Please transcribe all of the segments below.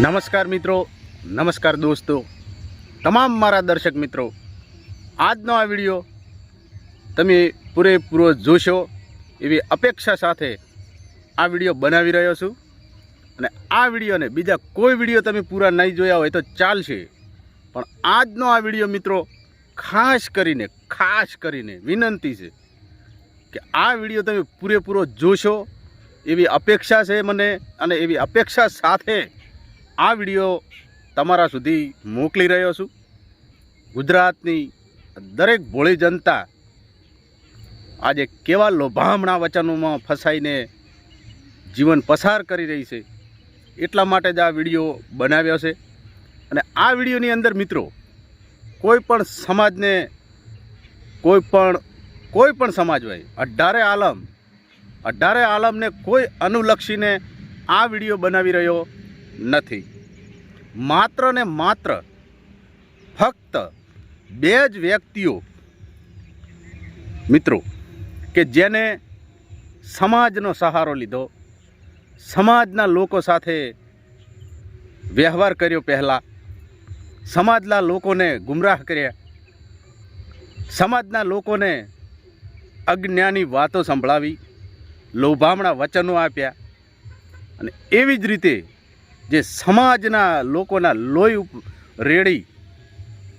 નમસ્કાર મિત્રો, નમસ્કાર દોસ્તો, તમામ મારા દર્શક મિત્રો, આજનો આ વિડીયો તમે પૂરેપૂરો જોશો એવી અપેક્ષા સાથે આ વિડીયો બનાવી રહ્યો છું. અને આ વિડીયોને બીજા કોઈ વિડીયો તમે પૂરા નહીં જોયા હોય તો ચાલશે, પણ આજનો આ વિડીયો મિત્રો ખાસ કરીને વિનંતી છે કે આ વિડીયો તમે પૂરેપૂરો જોશો એવી અપેક્ષા છે મને, અને એવી અપેક્ષા સાથે આ વિડીયો તમારા સુધી મોકલી રહ્યો છું. ગુજરાતની દરેક ભોળી જનતા આજે કેવા લોભામણા વચનોમાં ફસાઈને જીવન પસાર કરી રહી છે, એટલા માટે જ આ વિડીયો બનાવ્યો છે. અને આ વિડીયોની અંદર મિત્રો કોઈ પણ સમાજને, કોઈ પણ સમાજ હોય, અઢારે આલમને કોઈ અનુલક્ષીને આ વિડીયો બનાવી રહ્યો નથી. માત્ર ને માત્ર ફક્ત બે જ વ્યક્તિઓ મિત્રો કે જેને સમાજનો સહારો લીધો, સમાજના લોકો સાથે વ્યવહાર કર્યો, પહેલાં સમાજના લોકોને ગુમરાહ કર્યા, સમાજના લોકોને અજ્ઞાની વાતો સંભળાવી, લોભામણા વચનો આપ્યા, અને એવી જ રીતે જે સમાજના લોકોના લોહી રેડી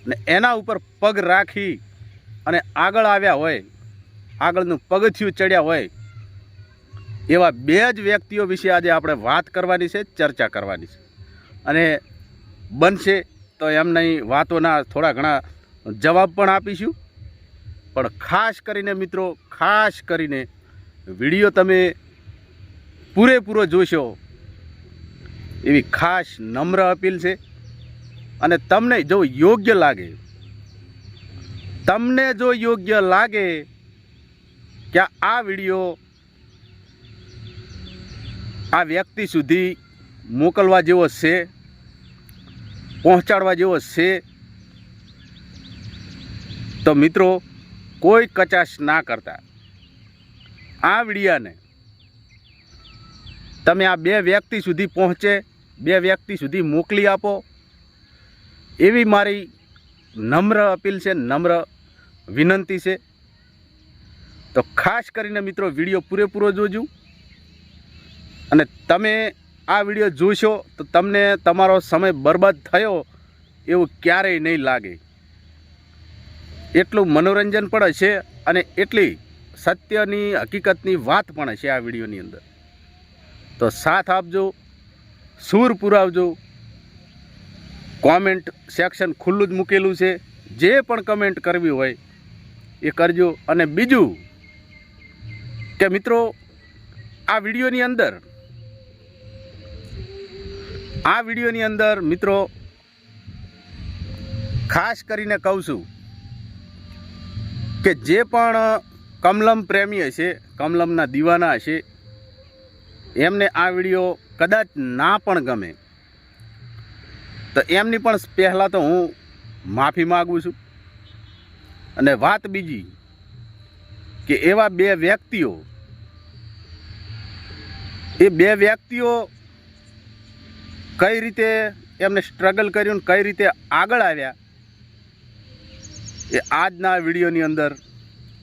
ને એના ઉપર પગ રાખી અને આગળ આવ્યા હોય, આગળનું પગથિયું ચડ્યા હોય, એવા બે જ વ્યક્તિઓ વિશે આજે આપણે વાત કરવાની છે, ચર્ચા કરવાની છે. અને બનશે તો એમની વાતોના થોડા ઘણા જવાબ પણ આપીશું. પણ ખાસ કરીને મિત્રો, ખાસ કરીને વિડીયો તમે પૂરેપૂરો જોશો એવી ખાસ નમ્ર અપીલ છે. અને તમને જો યોગ્ય લાગે કે આ વિડીયો આ વ્યક્તિ સુધી મોકલવા જેવો છે, પહોંચાડવા જેવો છે, તો મિત્રો કોઈ કચાશ ના કરતા આ વિડીયાને તમે આ બે વ્યક્તિ સુધી પહોંચે, બે વ્યક્તિ સુધી મોકલી આપો, એવી મારી નમ્ર અપીલ છે, નમ્ર વિનંતી છે. તો ખાસ કરીને મિત્રો વિડીયો પૂરેપૂરો જોજો. અને તમે આ વિડીયો જોશો તો તમને તમારો સમય બરબાદ થયો એવું ક્યારેય નહીં લાગે. એટલું મનોરંજન પણ હશે અને એટલી સત્યની, હકીકતની વાત પણ હશે આ વિડીયોની અંદર. તો સાથ આપજો, સૂર પુરાવજો. કોમેન્ટ સેક્શન ખુલ્લું જ મૂકેલું છે, જે પણ કમેન્ટ કરવી હોય એ કરજો. અને બીજું કે મિત્રો આ વિડીયોની અંદર મિત્રો ખાસ કરીને કહું છું કે જે પણ કમલમ પ્રેમી હશે, કમલમના દીવાના હશે, એમને આ વિડીયો કદાચ ના પણ ગમે તો એમની પણ પહેલાં તો હું માફી માગું છું. અને વાત બીજી કે એવા બે વ્યક્તિઓ કઈ રીતે એમને સ્ટ્રગલ કર્યું, કઈ રીતે આગળ આવ્યા, એ આજના વિડીયોની અંદર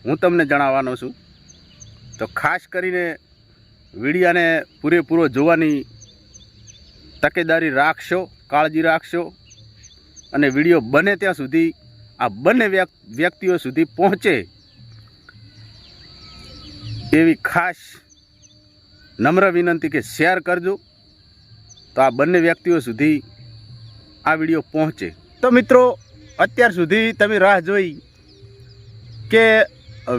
હું તમને જણાવવાનો છું. તો ખાસ કરીને વિડીયાને પૂરેપૂરો જોવાની તકેદારી રાખશો, કાળજી રાખશો. અને વિડીયો બને ત્યાં સુધી આ બંને વ્યક્તિઓ સુધી પહોંચે એવી ખાસ નમ્ર વિનંતી કે શેર કરજો, તો આ બંને વ્યક્તિઓ સુધી આ વિડીયો પહોંચે. તો મિત્રો અત્યાર સુધી તમે રાહ જોઈ કે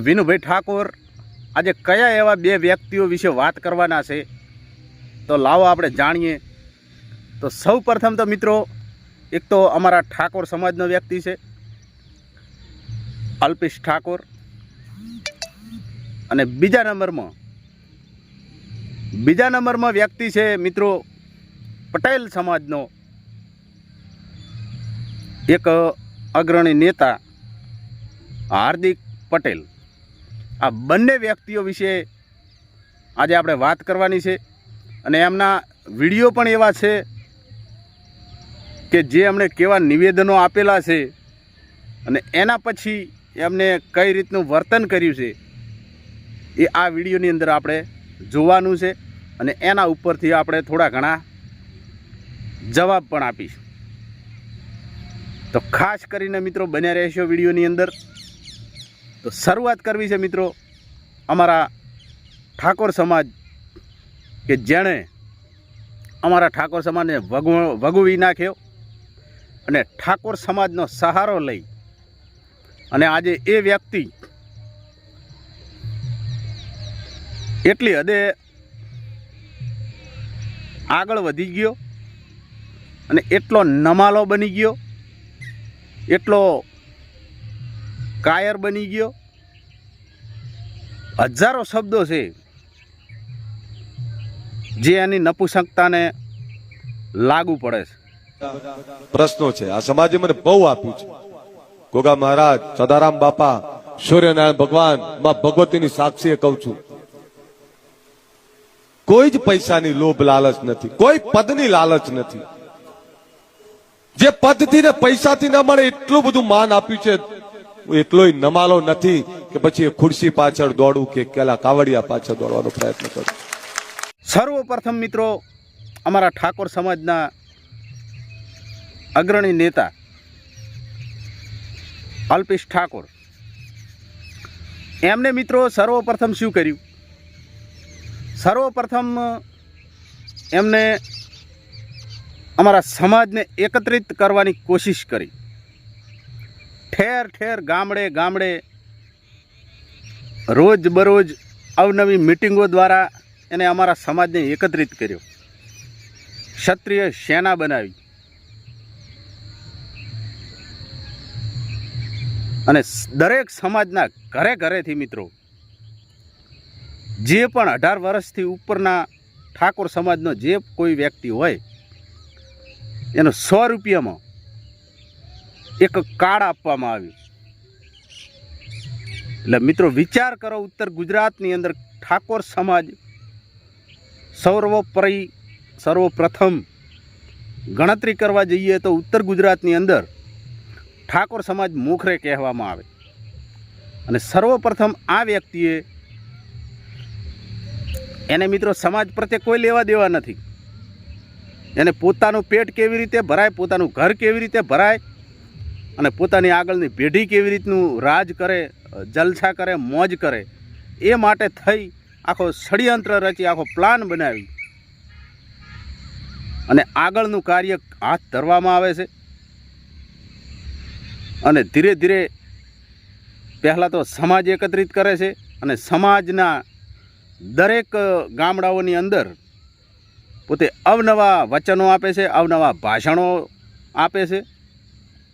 વિનુભાઈ ઠાકોર આજે કયા એવા બે વ્યક્તિઓ વિશે વાત કરવાના છે, તો લાવો આપણે જાણીએ. તો સૌ પ્રથમ તો મિત્રો એક તો અમારા ઠાકોર સમાજનો વ્યક્તિ છે અલ્પેશ ઠાકોર, અને બીજા નંબરમાં વ્યક્તિ છે મિત્રો પટેલ સમાજનો એક અગ્રણી નેતા હાર્દિક પટેલ. આ બંને વ્યક્તિઓ વિશે આજે આપણે વાત કરવાની છે. અને એમના વિડીયો પણ એવા છે કે જે એમણે કેવા નિવેદનો આપેલા છે અને એના પછી એમને કઈ રીતનું વર્તન કર્યું છે એ આ વિડીયોની અંદર આપણે જોવાનું છે અને એના ઉપરથી આપણે થોડા ઘણા જવાબ પણ આપીશું. તો ખાસ કરીને મિત્રો બન્યા રહેશો વિડીયોની અંદર. તો શરૂઆત કરવી છે મિત્રો અમારા ઠાકોર સમાજ કે જેણે અમારા ઠાકોર સમાજને વગોવી નાખ્યો અને ઠાકોર સમાજનો સહારો લઈ અને આજે એ વ્યક્તિ એટલી હદે આગળ વધી ગયો અને એટલો નમાલો બની ગયો, એટલો કાયર બની ગયો. હજારો શબ્દો છે જે એની નપુંસકતાને લાગુ પડે છે. પ્રશ્નો છે આ સમાજે મને બહુ આપ્યું છે. ગોગા મહારાજ, સદારામ બાપા, સૂર્યનારાયણ ભગવાન, માં ભગવતીની સાક્ષીએ કહું છું, કોઈ જ પૈસાની લોભ લાલચ નથી, કોઈ પદની લાલચ નથી. જે પદથી ને પૈસાથી ન મળે એટલું બધું માન આપ્યું છે. એટલોય નમાલો નથી કે પછી ખુરશી પાછળ દોડવું કે કેલા કાવડિયા પાછળ દોડવાનો પ્રયત્ન કરું. સર્વપ્રથમ મિત્રો અમારા ઠાકોર સમાજના અગ્રણી નેતા અલ્પેશ ઠાકોર, એમને મિત્રો સર્વપ્રથમ શું કર્યું? સર્વપ્રથમ એમને અમારા સમાજને એકત્રિત કરવાની કોશિશ કરી. ઠેર ઠેર ગામડે ગામડે રોજ બરોજ અવનવી મિટિંગો દ્વારા એને અમારા સમાજને એકત્રિત કર્યો. ક્ષત્રિય સેના બનાવી અને દરેક સમાજના ઘરે ઘરેથી મિત્રો જે પણ 18 વર્ષથી ઉપરના ઠાકોર સમાજનો જે કોઈ વ્યક્તિ હોય એનો 100 રૂપિયામાં એક કાર્ડ આપવામાં આવ્યું. એટલે મિત્રો વિચાર કરો, ઉત્તર ગુજરાતની અંદર ઠાકોર સમાજ સર્વપ્રથમ ગણતરી કરવા જઈએ તો ઉત્તર ગુજરાતની અંદર ઠાકોર સમાજ મોખરે કહેવામાં આવે. અને સર્વપ્રથમ આ વ્યક્તિએ એને મિત્રો સમાજ પ્રત્યે કોઈ લેવા દેવા નથી. એને પોતાનું પેટ કેવી રીતે ભરાય, પોતાનું ઘર કેવી રીતે ભરાય અને પોતાની આગળની પેઢી કેવી રીતનું રાજ કરે, જલસા કરે, મોજ કરે, એ માટે થઈ આખો ષડયંત્ર રચી, આખો પ્લાન બનાવી અને આગળનું કાર્ય હાથ ધરવામાં આવે છે. અને ધીરે ધીરે પહેલાં તો સમાજ એકત્રિત કરે છે અને સમાજના દરેક ગામડાઓની અંદર પોતે અવનવા વચનો આપે છે, અવનવા ભાષણો આપે છે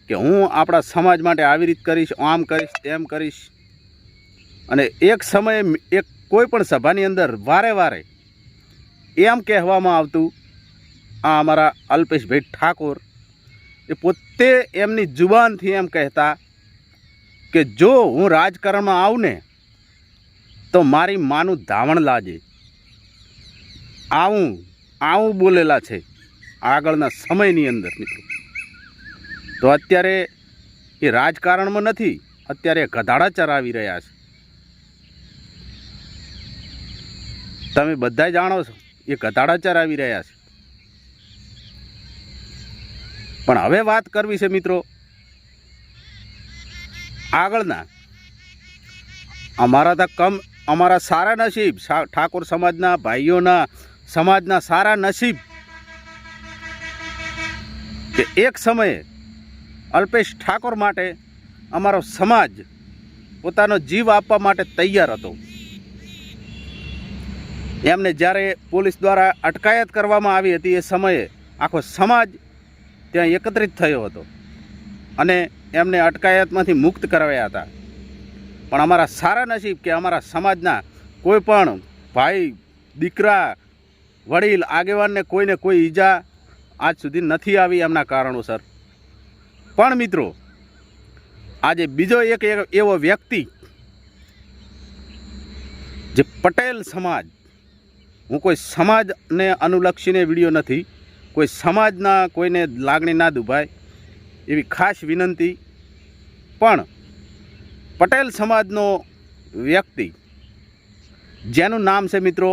કે હું આપણા સમાજ માટે આવી રીત કરીશ, આમ કરીશ, તેમ કરીશ. અને એક સમયે એક કોઈ પણ સભાની અંદર વારે વારે એમ કહેવામાં આવતું, આ અમારા અલ્પેશભાઈ ઠાકોર એ પોતે એમની જુબાનથી એમ કહેતા કે જો હું રાજકારણમાં આવું ને તો મારી માનું ધાવણ લાજે. આવું બોલેલા છે આગળના સમયની અંદર મિત્રો. તો અત્યારે એ રાજકારણમાં નથી, અત્યારે ગધાડા ચરાવી રહ્યા છે. તમે બધા જાણો છો એ ગધાડા ચરાવી રહ્યા છે. પણ હવે વાત કરવી છે મિત્રો આગળના. અમારા સારા નસીબ, ઠાકોર સમાજના ભાઈઓના સમાજના સારા નસીબ કે એક સમયે અલ્પેશ ઠાકોર માટે અમારો સમાજ પોતાનો જીવ આપવા માટે તૈયાર હતો. એમને જ્યારે પોલીસ દ્વારા અટકાયત કરવામાં આવી હતી એ સમયે આખો સમાજ ત્યાં એકત્રિત થયો હતો અને એમને અટકાયતમાંથી મુક્ત કરાવ્યા હતા. પણ અમારા સારા નસીબ કે અમારા સમાજના કોઈ પણ ભાઈ, દીકરા, વડીલ, આગેવાનને કોઈને કોઈ ઈજા આજ સુધી નથી આવી એમના કારણોસર. પણ મિત્રો આજે બીજો એક એવો વ્યક્તિ જે પટેલ સમાજ, હું કોઈ સમાજને અનુલક્ષીને વિડીયો નથી, કોઈ સમાજના કોઈને લાગણી ના દુભાય એવી ખાસ વિનંતી. પણ પટેલ સમાજનો વ્યક્તિ જેનું નામ છે મિત્રો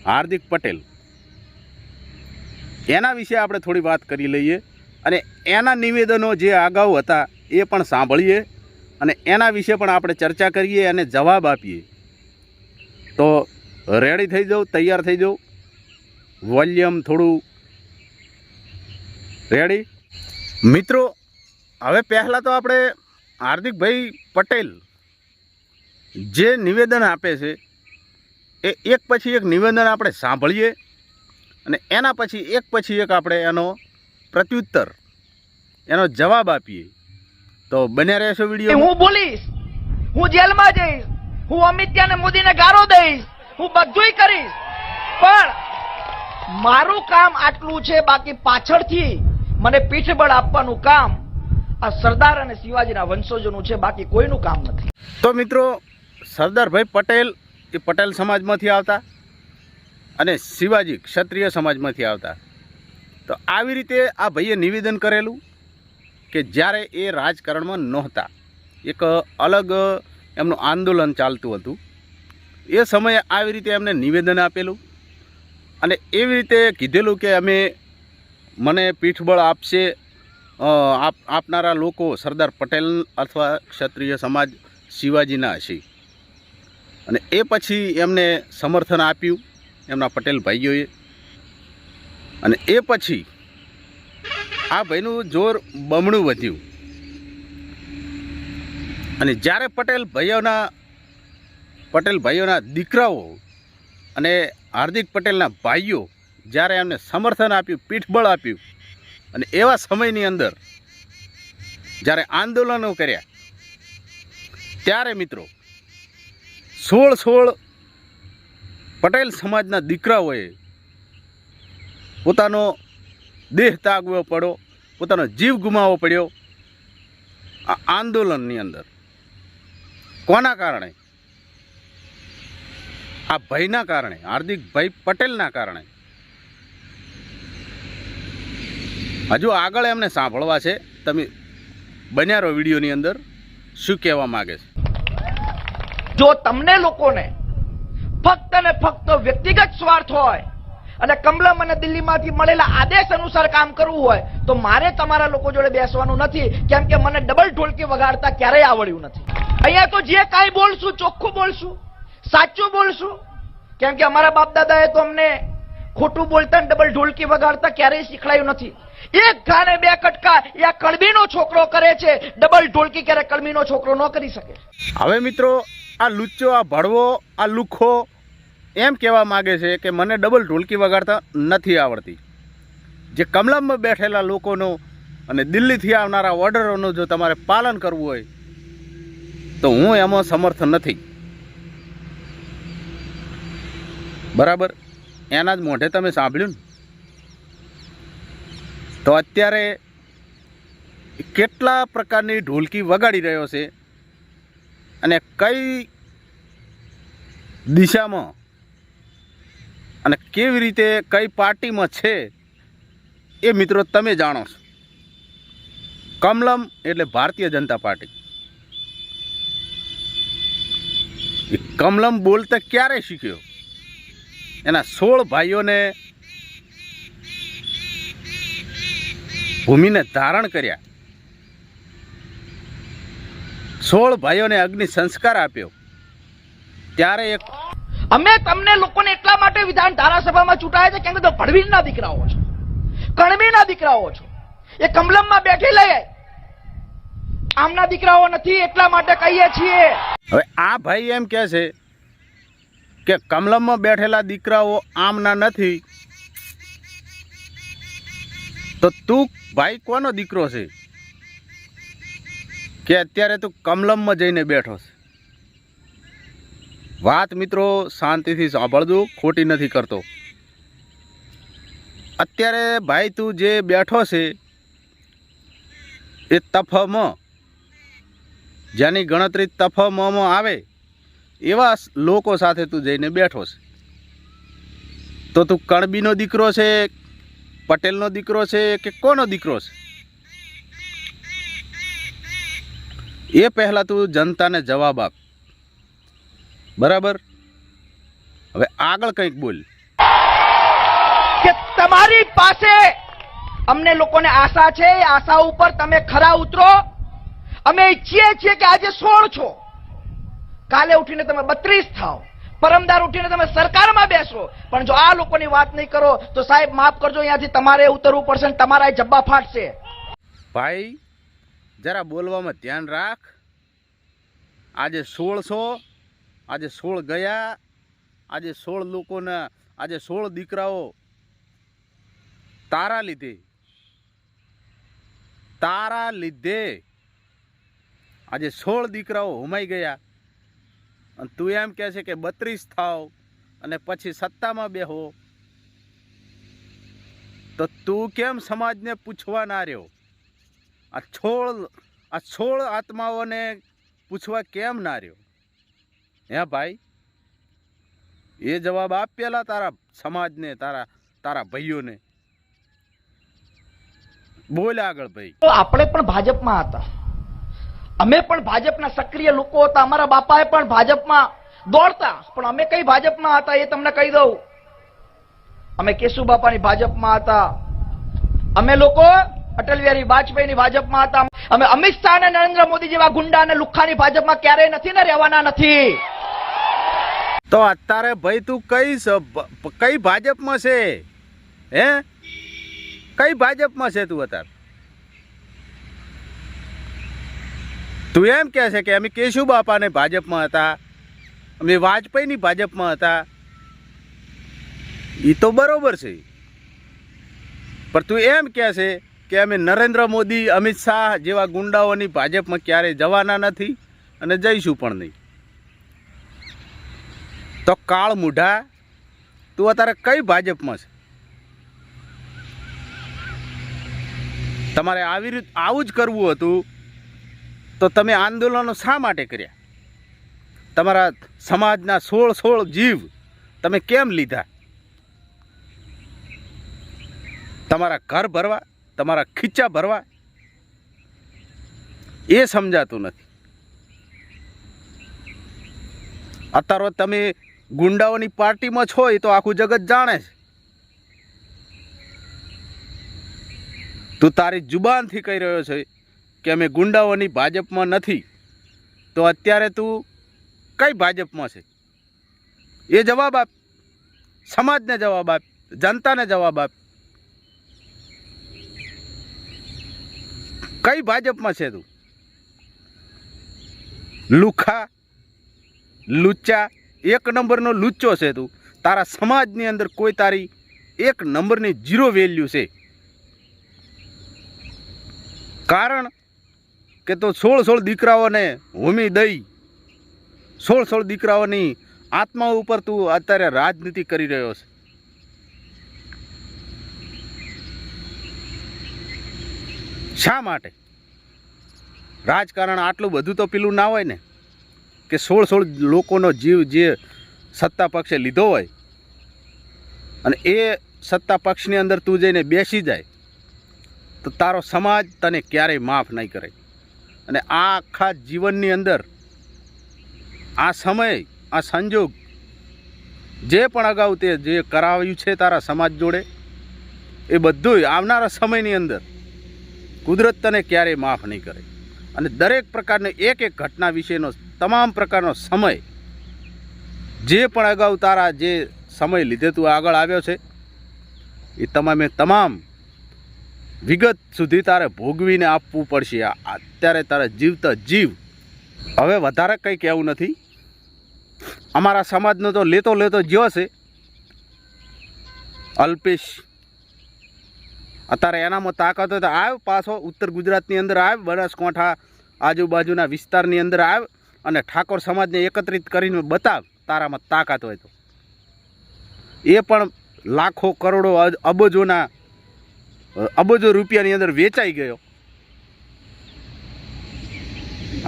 હાર્દિક પટેલ, એના વિશે આપણે થોડી વાત કરી લઈએ અને એના નિવેદનો જે અગાઉ હતા એ પણ સાંભળીએ અને એના વિશે પણ આપણે ચર્ચા કરીએ અને જવાબ આપીએ. તો રેડી થઈ જાઓ, તૈયાર થઈ જાઓ. વોલ્યુમ થોડું રેડી. મિત્રો, હવે પહેલાં તો આપણે હાર્દિકભાઈ પટેલ જે નિવેદન આપે છે એ એક પછી એક નિવેદન આપણે સાંભળીએ અને એના પછી એક આપણે એનો પ્રત્યુત્તર, એનો જવાબ આપીએ. તો બન્યા રહેશો વિડીયો. હું બોલીશ, હું જેલમાં જઈશ, હું અમિત અને મોદીને ગારો દઈશ, હું બધુંય કરીશ, પણ મારું કામ આટલું છે. બાકી પાછળથી મને પીઠબળ આપવાનું કામ આ સરદાર અને શિવાજીના વંશજોનું છે, બાકી કોઈનું કામ નથી. તો મિત્રો, સરદારભાઈ પટેલ એ પટેલ સમાજમાંથી આવતા અને શિવાજી ક્ષત્રિય સમાજમાંથી આવતા. તો આવી રીતે આ ભાઈએ નિવેદન કરેલું કે જ્યારે એ રાજકારણમાં નહોતા, એક અલગ એમનું આંદોલન ચાલતું હતું, એ સમયે આવી રીતે એમને નિવેદન આપેલું અને એવી રીતે કીધેલું કે મને પીઠબળ આપશે આપનારા લોકો સરદાર પટેલ અથવા ક્ષત્રિય સમાજ શિવાજીના હશે. અને એ પછી એમને સમર્થન આપ્યું એમના પટેલ ભાઈઓએ. અને એ પછી આ ભાઈનું જોર બમણું વધ્યું અને જ્યારે પટેલ ભાઈઓના દીકરાઓ અને હાર્દિક પટેલના ભાઈઓ જ્યારે એમને સમર્થન આપ્યું, પીઠબળ આપ્યું, અને એવા સમયની અંદર જ્યારે આંદોલનો કર્યા ત્યારે મિત્રો 16 પટેલ સમાજના દીકરાઓએ પોતાનો દેહ ત્યાગવો પડ્યો, પોતાનો જીવ ગુમાવવો પડ્યો આ આંદોલનની અંદર. કોના કારણે? આ ભાઈના કારણે, હાર્દિકભાઈ પટેલના કારણે. હજુ આગળ એમને સાંભળવા છે. તમે બન્યા રહો વિડીયોની અંદર શું કહેવા માગે છે. જો તમને લોકોને ફક્ત ને ફક્ત વ્યક્તિગત સ્વાર્થ હોય અને કમલમ અને દિલ્હીમાંથી મળેલા આદેશ અનુસાર કામ કરવું હોય તો મારે તમારા લોકો જોડે બેસવાનું નથી, કેમ કે મને ડબલ ઢોલકી વગાડતા ક્યારેય આવડ્યું નથી. અહીંયા તો જે કાંઈ બોલશું ચોખ્ખું બોલશું, સાચું બોલશું, કેમ કે અમારા બાપ દાદાએ તો અમને ખોટું બોલતા ડબલ ઢોલકી વગાડતા ક્યારેય શીખડાયું નથી. એક ઘાને બે કટકા એ આ કળબીનો છોકરો કરે છે, ડબલ ઢોલકી ક્યારે કળબીનો છોકરો ન કરી શકે. હવે મિત્રો, આ લુચ્ચો, આ ભડવો, આ લુખ્ખો એમ કહેવા માગે છે કે મને ડબલ ઢોલકી વગાડતા નથી આવડતી. જે કમલમમાં બેઠેલા લોકોનો અને દિલ્હીથી આવનારા ઓર્ડરોનું જો તમારે પાલન કરવું હોય તો હું એમાં સમર્થ નથી. બરાબર? એના જ મોઢે તમે સાંભળ્યું ને. તો અત્યારે કેટલા પ્રકારની ઢોલકી વગાડી રહ્યો છે અને કઈ દિશામાં અને કેવી રીતે કઈ પાર્ટીમાં છે એ મિત્રો તમે જાણો છો. કમલમ એટલે ભારતીય જનતા પાર્ટી. એ કમલમ બોલતા ક્યારે શીખ્યો? એના 16 ભાઈઓને ભૂમિને ધારણ કર્યા, 16 ભાઈઓને અગ્નિ સંસ્કાર આપ્યો ત્યારે એક અમે તમને લોકોને એટલા માટે વિધાન ધારાસભામાં ચૂંટાયા છે કેમ કે ભડવીરના દીકરાઓ છો, કણબીના દીકરાઓ છો. એ કમલમમાં બેઠેલા આમના દીકરાઓ નથી, એટલા માટે કહીએ છીએ. હવે આ ભાઈ એમ કહે છે કે કમલમમાં બેઠેલા દીકરાઓ આમના નથી, તો તું ભાઈ કોનો દીકરો છે કે અત્યારે તું કમલમમાં જઈને બેઠો છે? વાત મિત્રો શાંતિથી સાંભળજો, ખોટી નથી કરતો. અત્યારે ભાઈ તું જે બેઠો છે એ તફમાં, જેની ગણતરી તફમાં આવે એવા લોકો સાથે તું જઈને બેઠો છે. તો તું કણબીનો દીકરો છે પટેલનો દીકરો છે કે કોનો દીકરો છે? એ પહેલા તું જનતાને જવાબ આપ, બરાબર? હવે આગળ કંઈક બોલ. કે તમારી પાસે અમને લોકોને આશા છે, એ આશા ઉપર તમે ખરા ઉતરો. અમે ઈચ્છીએ છીએ કે આજે 16 છો, કાલે ઉઠીને તમે 32 થાઓ, પરમદાર ઉઠીને તમે સરકારમાં બેસો. પણ જો આ લોકોની વાત નહીં કરો તો સાહેબ માફ કરજો, અહીંયાથી તમારે ઉતરવું પડશે અને તમારા જબ્બા ફાટશે. ભાઈ જરા બોલવામાં ધ્યાન રાખ. આજે 1600, આજે 16 ગયા, આજે 16 લોકોના, આજે 16 દીકરાઓ તારા લીધે આજે 16 દીકરાઓ હુમાઈ ગયા. અને તું એમ કહે છે કે 32 થાવ અને પછી સત્તામાં બેહો. તો તું કેમ સમાજને પૂછવા ના રહ્યો? આ 16 આત્માઓને પૂછવા કેમ ના રહ્યો? હે ભાઈ, એ જવાબ આપ પેલા તારા સમાજને, તારા ભાઈઓને. બોલ આગળ ભાઈ. તો આપણે પણ ભાજપમાં હતા, અમે પણ ભાજપના સક્રિય લોકો હતા, અમારા બાપાએ પણ ભાજપમાં દોડતા. પણ અમે કઈ ભાજપમાં હતા એ તમને કહી દઉં. અમે કેશુબાપાની ભાજપમાં હતા, અમે લોકો અટલ બિહારી વાજપેયીની ભાજપમાં હતા, અમે અમિત શાહ અને નરેન્દ્ર મોદી જેવા ગુંડા અને લુખ્ખાની ભાજપમાં ક્યારેય નથી ને રહેવાના નથી. તો અત્યારે ભાઈ તું કઈ ભાજપમાં છે? હે, કઈ ભાજપમાં છે તું અત્યારે? તું એમ કહે છે કે અમે કેશુબાપાને ભાજપમાં હતા, અમે વાજપેયીની ભાજપમાં હતા. એ તો બરોબર છે, પણ તું એમ કહે છે કે અમે નરેન્દ્ર મોદી, અમિત શાહ જેવા ગુંડાઓની ભાજપમાં ક્યારેય જવાના નથી અને જઈશું પણ નહીં. તો કાળ મૂઢા, તું અત્યારે કઈ ભાજપમાં છે? તમારે આવું જ કરવું હતું તો તમે આંદોલનો શા માટે કર્યા? તમારા સમાજના 16 જીવ તમે કેમ લીધા? તમારા ઘર ભરવા, તમારા ખીચા ભરવા? એ સમજાતું નથી. અત્યારે તમે ગુંડાઓની પાર્ટીમાં છો એ તો આખું જગત જાણે છે. તું તારી જુબાનથી કહી રહ્યો છે કે અમે ગુંડાઓની ભાજપમાં નથી, તો અત્યારે તું કઈ ભાજપમાં છે? એ જવાબ આપ, સમાજને જવાબ આપ, જનતાને જવાબ આપ. કઈ ભાજપમાં છે તું? લુખા, લુચ્ચા, 1 નંબરનો લુચ્ચો છે તું. તારા સમાજની અંદર કોઈ તારી 1 નંબરની 0 વેલ્યુ છે. કારણ કે તો 16 દીકરાઓને હોમી દઈ, 16 દીકરાઓની આત્મા ઉપર તું અત્યારે રાજનીતિ કરી રહ્યો છે. શા માટે? રાજકારણ આટલું બધું તો પેલું ના હોય ને કે 16 લોકોનો જીવ જે સત્તા પક્ષે લીધો હોય અને એ સત્તા પક્ષની અંદર તું જઈને બેસી જાય તો તારો સમાજ તને ક્યારેય માફ નહીં કરે. અને આ આખા જીવનની અંદર આ સમય, આ સંજોગ જે પણ અગાઉ તે જે કરાવ્યું છે તારા સમાજ જોડે, એ બધું આવનારા સમયની અંદર કુદરત તને ક્યારેય માફ નહીં કરે. અને દરેક પ્રકારની એક ઘટના વિશેનો તમામ પ્રકારનો સમય, જે પણ અગાઉ તારા જે સમય લીધે તું આગળ આવ્યો છે, એ તમામ વિગત સુધી તારે ભોગવીને આપવું પડશે. અત્યારે તારે જીવતા જીવ. હવે વધારે કંઈ કહેવું નથી. અમારા સમાજનો તો લેતો જ્યો છે અલ્પેશ. અત્યારે એનામાં તાકાત હોય તો આવ, પાછો ઉત્તર ગુજરાતની અંદર આવ, બનાસકાંઠા આજુબાજુના વિસ્તારની અંદર આવ અને ઠાકોર સમાજને એકત્રિત કરીને બતાવ તારામાં તાકાત હોય તો. એ પણ લાખો કરોડો અબજો રૂપિયાની અંદર વેચાઈ ગયો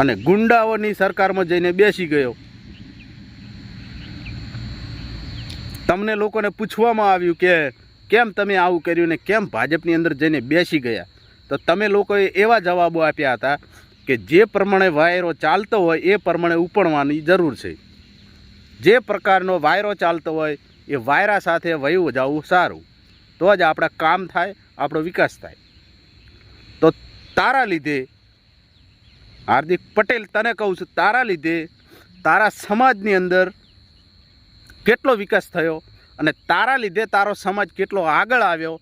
અને ગુંડાઓની સરકારમાં જઈને બેસી ગયો. તમને લોકોને પૂછવામાં આવ્યું કે કેમ તમે આવું કર્યું ને કેમ ભાજપની અંદર જઈને બેસી ગયા, તો તમે લોકોએ એવા જવાબો આપ્યા હતા કે જે પ્રમાણે વાયરો ચાલતો હોય એ પ્રમાણે ઉપણવાની જરૂર છે. જે પ્રકારનો વાયરો ચાલતો હોય એ વાયરા સાથે વયું જવું સારું, તો જ આપણા કામ થાય, આપણો વિકાસ થાય. તો તારા લીધે હાર્દિક પટેલ, તને કહું છું, તારા લીધે તારા સમાજની અંદર કેટલો વિકાસ થયો અને તારા લીધે તારો સમાજ કેટલો આગળ આવ્યો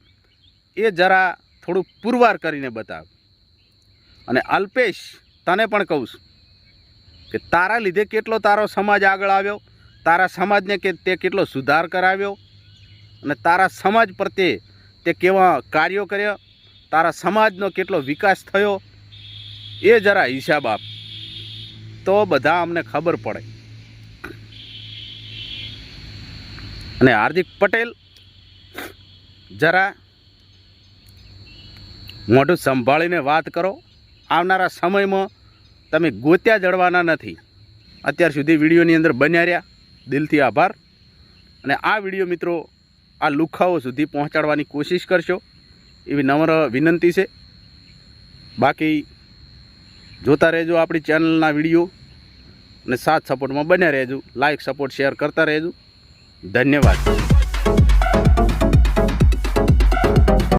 એ જરા થોડું પુરવાર કરીને બતાવ. અને અલ્પેશ, તને પણ કહું છું કે તારા લીધે કેટલો તારો સમાજ આગળ આવ્યો, તારા સમાજને કે તે કેટલો સુધાર કરાવ્યો અને તારા સમાજ પ્રત્યે તે કેવા કાર્યો કર્યા, તારા સમાજનો કેટલો વિકાસ થયો એ જરા હિસાબ આપ, તો બધા અમને ખબર પડે. અને હાર્દિક પટેલ, જરા મોઢું સંભાળીને વાત કરો. આવનારા સમયમાં તમે ગોત્યા જડવાના નથી. અત્યાર સુધી વિડીયોની અંદર બન્યા રહ્યા, દિલથી આભાર. અને આ વિડીયો મિત્રો આ લુખાઓ સુધી પહોંચાડવાની કોશિશ કરશો એવી નમ્ર વિનંતી છે. બાકી જોતા રહેજો આપણી ચેનલના વિડીયો અને સાથ સપોર્ટમાં બન્યા રહેજો. લાઇક, સપોર્ટ, શેર કરતા રહેજો. ધન્યવાદ.